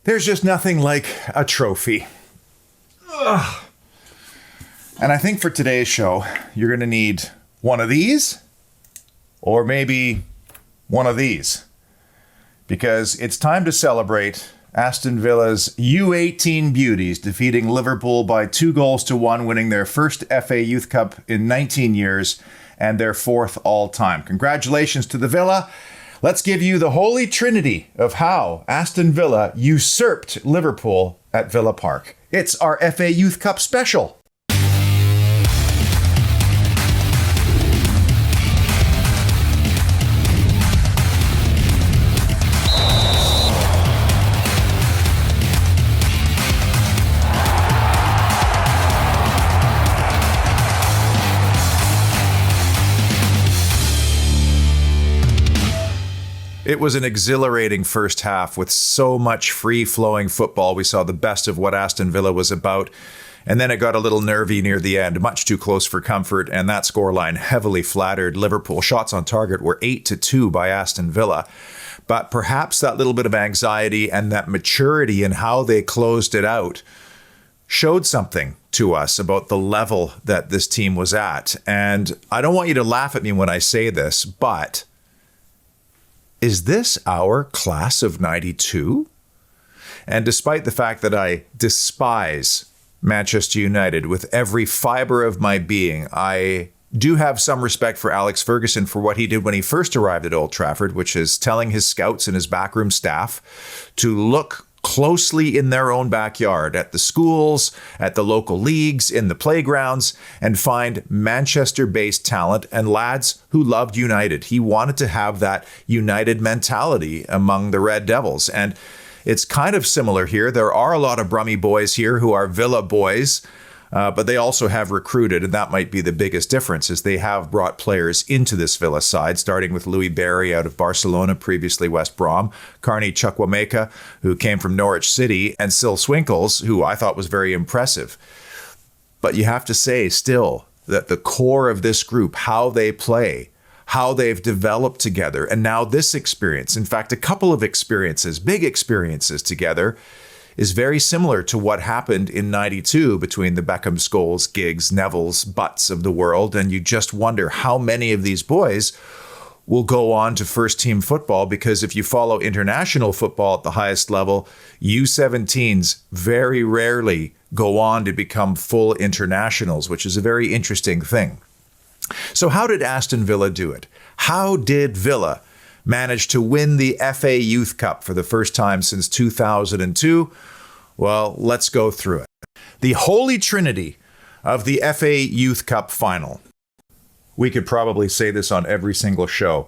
There's just nothing like a trophy. Ugh. And I think for today's show, you're going to need one of these or maybe one of these, because it's time to celebrate Aston Villa's U18 beauties defeating Liverpool by 2-1, winning their first FA Youth Cup in 19 years and their fourth all-time. Congratulations to the Villa. Let's give you the holy trinity of how Aston Villa usurped Liverpool at Villa Park. It's our FA Youth Cup special. It was an exhilarating first half with so much free-flowing football. We saw the best of what Aston Villa was about. And then it got a little nervy near the end, much too close for comfort, and that scoreline heavily flattered Liverpool. Shots on target were 8-2 by Aston Villa. But perhaps that little bit of anxiety and that maturity in how they closed it out showed something to us about the level that this team was at. And I don't want you to laugh at me when I say this, but is this our class of 92? And despite the fact that I despise Manchester United with every fiber of my being, I do have some respect for Alex Ferguson for what he did when he first arrived at Old Trafford, which is telling his scouts and his backroom staff to look closely in their own backyard, at the schools, at the local leagues, in the playgrounds, and find Manchester-based talent and lads who loved United. He wanted to have that United mentality among the Red Devils. And it's kind of similar here. There are a lot of Brummy boys here who are Villa boys, but they also have recruited, and that might be the biggest difference, is they have brought players into this Villa side, starting with Louis Barry out of Barcelona, previously West Brom, Carney Chukwuemeka, who came from Norwich City, and Sil Swinkles, who I thought was very impressive. But you have to say still that the core of this group, how they play, how they've developed together, and now this experience, in fact, a couple of experiences, big experiences together, is very similar to what happened in 92 between the Beckham, Scholes, Giggs, Nevilles, Butts of the world. And you just wonder how many of these boys will go on to first team football, because if you follow international football at the highest level, U17s very rarely go on to become full internationals, which is a very interesting thing. So how did Aston Villa do it? How did Villa managed to win the FA Youth Cup for the first time since 2002? Well, let's go through it. The holy trinity of the FA Youth Cup final. We could probably say this on every single show,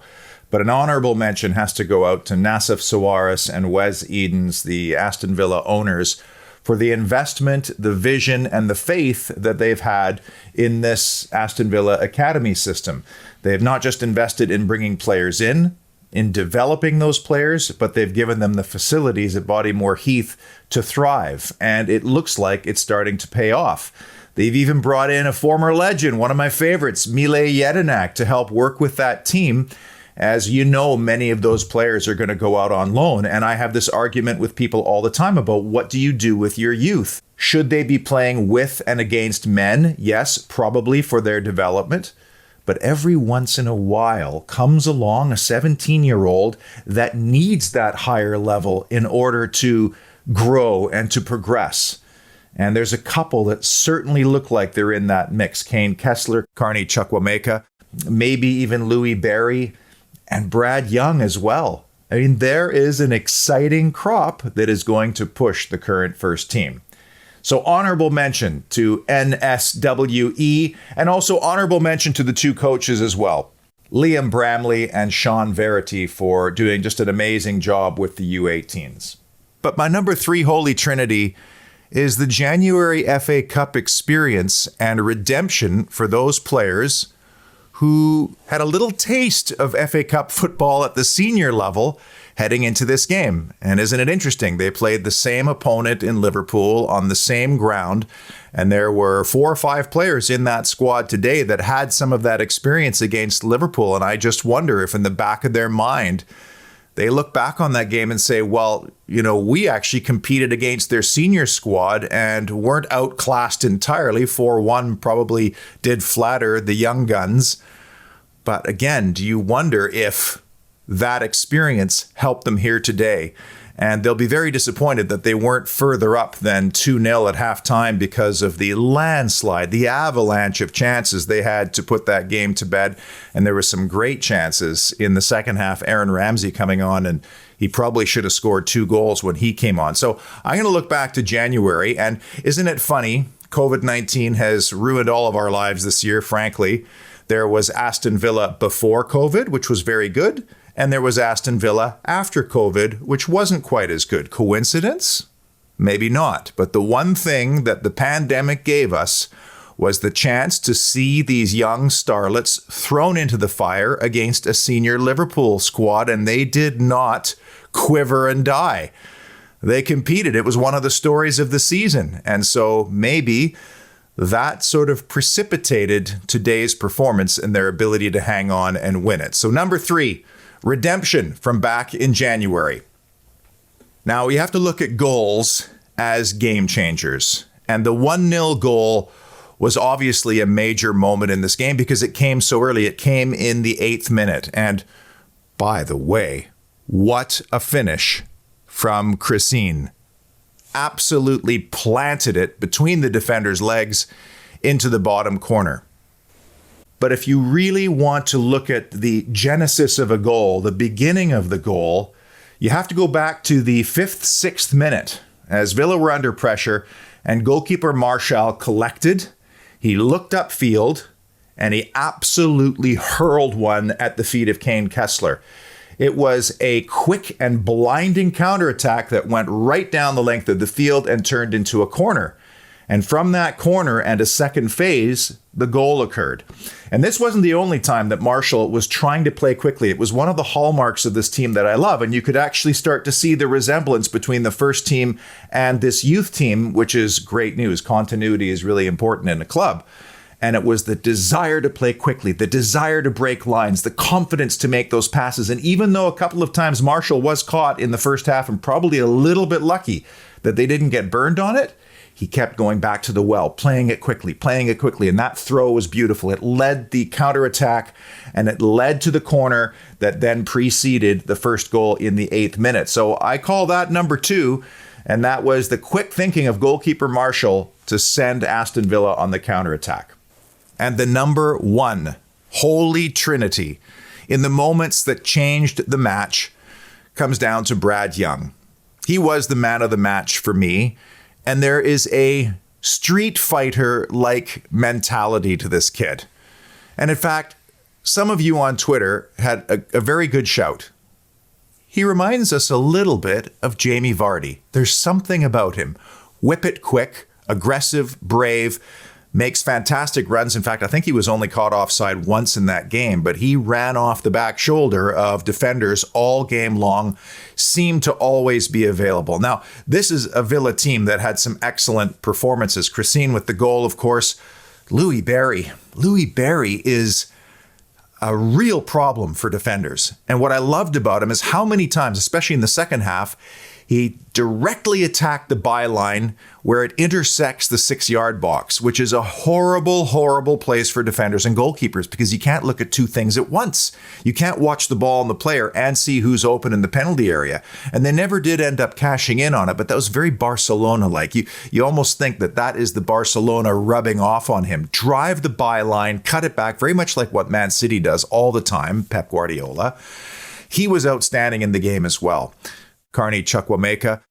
but an honorable mention has to go out to Nassif Sawaris and Wes Edens, the Aston Villa owners, for the investment, the vision, and the faith that they've had in this Aston Villa academy system. They have not just invested in bringing players in developing those players, but they've given them the facilities at Bodymore Heath to thrive. And it looks like it's starting to pay off. They've even brought in a former legend, one of my favorites, Mile Jedinak, to help work with that team. As you know, many of those players are going to go out on loan. And I have this argument with people all the time about what do you do with your youth? Should they be playing with and against men? Yes, probably for their development. But every once in a while comes along a 17-year-old that needs that higher level in order to grow and to progress. And there's a couple that certainly look like they're in that mix. Kane Kessler, Carney Chukwuemeka, maybe even Louis Barry, and Brad Young as well. I mean, there is an exciting crop that is going to push the current first team. So honorable mention to NSWE, and also honorable mention to the two coaches as well, Liam Bramley and Sean Verity, for doing just an amazing job with the U18s. But my number 3 holy trinity is the January FA Cup experience and redemption for those players who had a little taste of FA Cup football at the senior level heading into this game. And isn't it interesting? They played the same opponent in Liverpool on the same ground, and there were 4 or 5 players in that squad today that had some of that experience against Liverpool. And I just wonder if in the back of their mind, they look back on that game and say, well, we actually competed against their senior squad and weren't outclassed entirely. 4-1 probably did flatter the young guns. But again, do you wonder if that experience helped them here today? And they'll be very disappointed that they weren't further up than 2-0 at halftime because of the landslide, the avalanche of chances they had to put that game to bed. And there were some great chances in the second half. Aaron Ramsey coming on, and he probably should have scored 2 goals when he came on. So I'm going to look back to January. And isn't it funny? COVID-19 has ruined all of our lives this year, frankly. There was Aston Villa before COVID, which was very good. And there was Aston Villa after COVID, which wasn't quite as good. Coincidence? Maybe not. But the one thing that the pandemic gave us was the chance to see these young starlets thrown into the fire against a senior Liverpool squad, and they did not quiver and die. They competed. It was one of the stories of the season. And so maybe that sort of precipitated today's performance and their ability to hang on and win it. So number 3, redemption from back in January. Now, you have to look at goals as game changers. And the 1-0 goal was obviously a major moment in this game because it came so early. It came in the 8th minute. And by the way, what a finish from Christine. Absolutely planted it between the defender's legs into the bottom corner. But if you really want to look at the genesis of a goal, the beginning of the goal, you have to go back to the 5th, 6th minute as Villa were under pressure and goalkeeper Marshall collected. He looked upfield and he absolutely hurled one at the feet of Kane Kessler. It was a quick and blinding counterattack that went right down the length of the field and turned into a corner. And from that corner and a second phase, the goal occurred. And this wasn't the only time that Marshall was trying to play quickly. It was one of the hallmarks of this team that I love. And you could actually start to see the resemblance between the first team and this youth team, which is great news. Continuity is really important in a club. And it was the desire to play quickly, the desire to break lines, the confidence to make those passes. And even though a couple of times Marshall was caught in the first half and probably a little bit lucky that they didn't get burned on it, he kept going back to the well, playing it quickly. And that throw was beautiful. It led the counterattack and it led to the corner that then preceded the first goal in the 8th minute. So I call that number 2. And that was the quick thinking of goalkeeper Marshall to send Aston Villa on the counterattack. And the number 1, holy Trinity, in the moments that changed the match, comes down to Brad Young. He was the man of the match for me. And there is a street fighter-like mentality to this kid. And in fact, some of you on Twitter had a very good shout. He reminds us a little bit of Jamie Vardy. There's something about him. Whip it quick, aggressive, brave, makes fantastic runs. In fact, I think he was only caught offside once in that game, but he ran off the back shoulder of defenders all game long, seemed to always be available. Now, this is a Villa team that had some excellent performances. Christine with the goal, of course. Louis Barry. Louis Barry is a real problem for defenders. And what I loved about him is how many times, especially in the second half, he directly attacked the byline where it intersects the 6-yard box, which is a horrible, horrible place for defenders and goalkeepers because you can't look at 2 things at once. You can't watch the ball and the player and see who's open in the penalty area. And they never did end up cashing in on it, but that was very Barcelona-like. You almost think that is the Barcelona rubbing off on him. Drive the byline, cut it back, very much like what Man City does all the time, Pep Guardiola. He was outstanding in the game as well. Carney Chukwuemeka.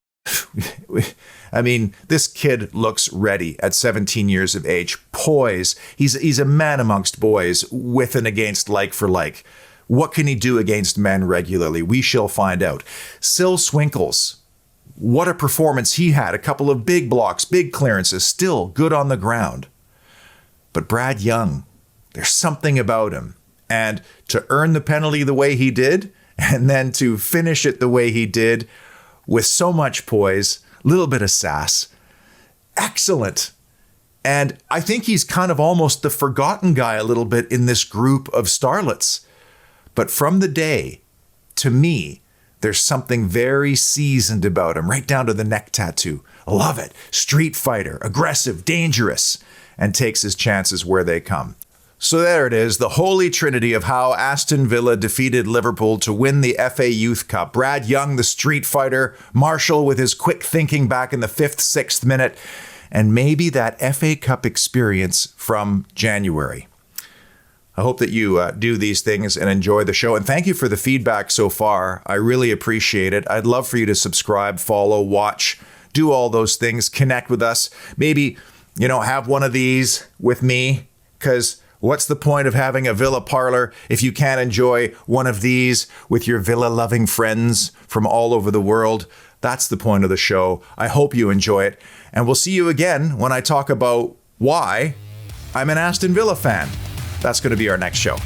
I mean, this kid looks ready at 17 years of age. Poise. He's a man amongst boys with and against like for like. What can he do against men regularly? We shall find out. Sil Swinkles. What a performance he had. A couple of big blocks, big clearances, still good on the ground. But Brad Young, there's something about him. And to earn the penalty the way he did, and then to finish it the way he did with so much poise, a little bit of sass. Excellent. And I think he's kind of almost the forgotten guy a little bit in this group of starlets. But from the day, to me, There's something very seasoned about him, right down to the neck tattoo. I love it. Street fighter, aggressive, dangerous, and takes his chances where they come. So there it is, the holy trinity of how Aston Villa defeated Liverpool to win the FA Youth Cup. Brad Young, the street fighter, Marshall with his quick thinking back in the 5th, 6th minute, and maybe that FA Cup experience from January. I hope that you do these things and enjoy the show. And thank you for the feedback so far. I really appreciate it. I'd love for you to subscribe, follow, watch, do all those things, connect with us. Maybe, have one of these with me, because what's the point of having a Villa parlor if you can't enjoy one of these with your Villa-loving friends from all over the world? That's the point of the show. I hope you enjoy it. And we'll see you again when I talk about why I'm an Aston Villa fan. That's going to be our next show.